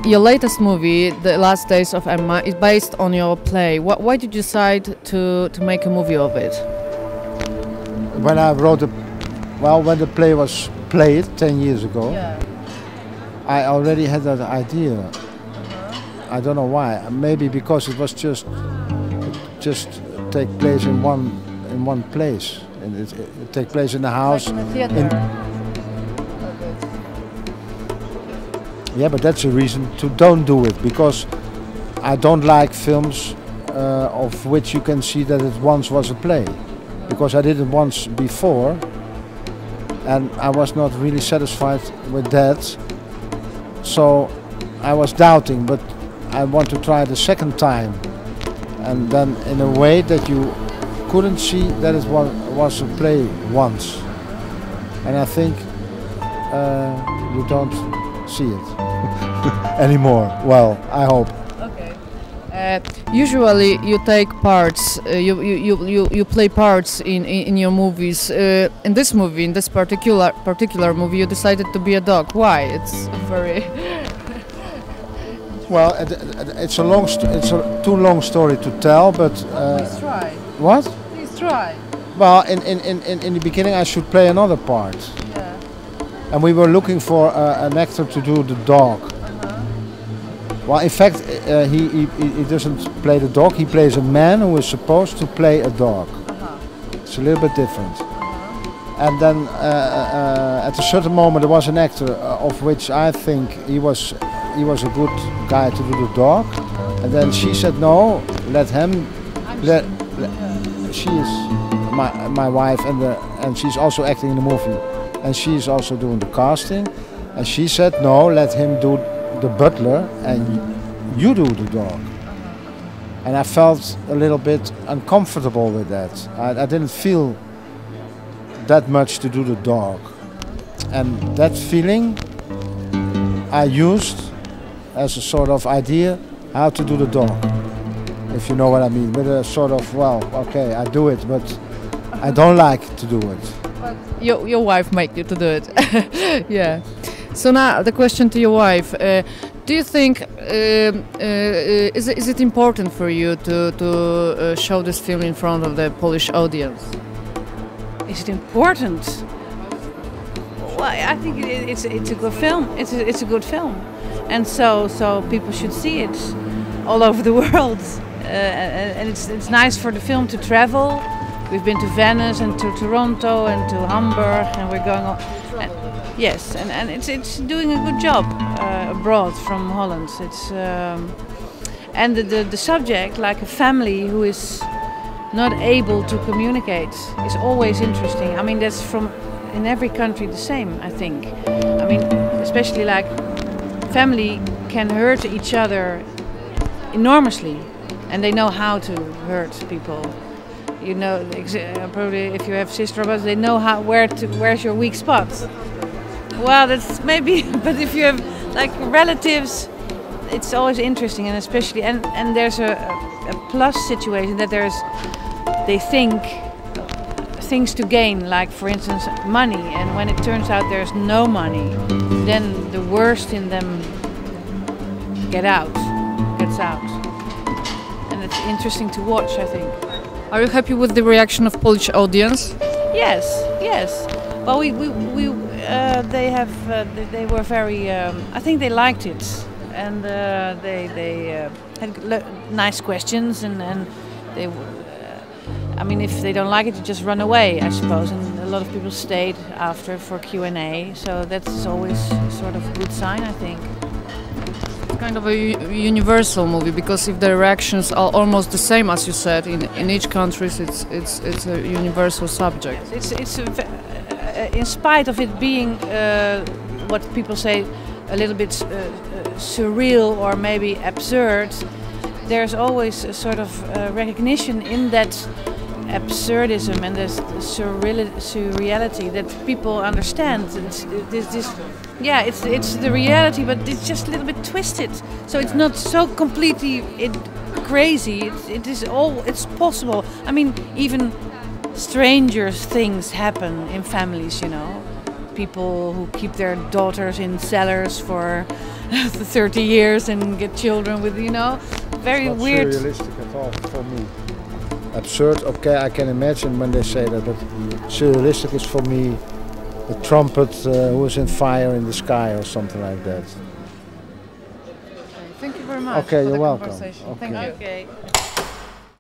Your latest movie, The Last Days of Emma, is based on your play. Why did you decide to make a movie of it? When I wrote when the play was played 10 years ago, I already had that idea. I don't know why. Maybe because it was just take place in one place, and it take place in the house. Like in a theater. Yeah, but that's a reason to don't do it, because I don't like films of which you can see that it once was a play, because I did it once before and I was not really satisfied with that, so I was doubting, but I want to try it a second time, and then in a way that you couldn't see that it was a play once, and I think you don't see it anymore. Well, I hope. Okay. Usually, you take parts. You play parts in your movies. In this movie, in this particular movie, you decided to be a dog. Why? It's very. Well, it's a too long story to tell, but. Please try. What? Please try. Well, in the beginning, I should play another part. Yeah. And we were looking for an actor to do the dog. Well, in fact, he doesn't play the dog. He plays a man who is supposed to play a dog. It's a little bit different. And then at a certain moment, there was an actor of which I think he was a good guy to do the dog. And then she said, no, let him. She is my wife, and she's also acting in the movie. And she's also doing the casting, and she said, no, let him do the butler and you do the dog. And I felt a little bit uncomfortable with that. I didn't feel that much to do the dog, and that feeling I used as a sort of idea how to do the dog, if you know what I mean, with a sort of, well, okay, I do it, but I don't like to do it. But your wife made you to do it. Yeah. So now the question to your wife: do you think is it important for you to show this film in front of the Polish audience? Is it important? Well, I think it's a good film. It's a good film, and so people should see it all over the world. And it's nice for the film to travel. We've been to Venice and to Toronto and to Hamburg, and we're going on. Yes, and it's doing a good job abroad from Holland. It's and the subject, like a family who is not able to communicate, is always interesting. I mean, that's in every country the same, I think. I mean, especially like family can hurt each other enormously, and they know how to hurt people. You know, probably if you have sister brothers, they know where's your weak spot. Well, that's maybe, but if you have like relatives, it's always interesting, and especially and there's a plus situation that they think things to gain, like for instance money, and when it turns out there's no money, then the worst in them gets out, and it's interesting to watch, I think. Are you happy with the reaction of Polish audience? Yes. Well, they were very. I think they liked it, and they had nice questions, and they. I mean, if they don't like it, you just run away, I suppose. And a lot of people stayed after for Q&A, so that's always sort of a good sign, I think. Kind of a universal movie, because if the reactions are almost the same, as you said, in each country, it's a universal subject. It's in spite of it being what people say a little bit surreal or maybe absurd, there's always a sort of recognition in that absurdism and this surreality that people understand. It's the reality, but it's just a little bit twisted. So it's not so completely crazy. It's possible. I mean, even stranger things happen in families. You know, people who keep their daughters in cellars for 30 years and get children with, you know, very it's not weird. surrealistic at all for me. Absurd, okay, I can imagine when they say that, but surrealistic is for me a trumpet who is in fire in the sky or something like that. Thank you very much. Okay, for you're the welcome. conversation. Okay. Thank you. Okay.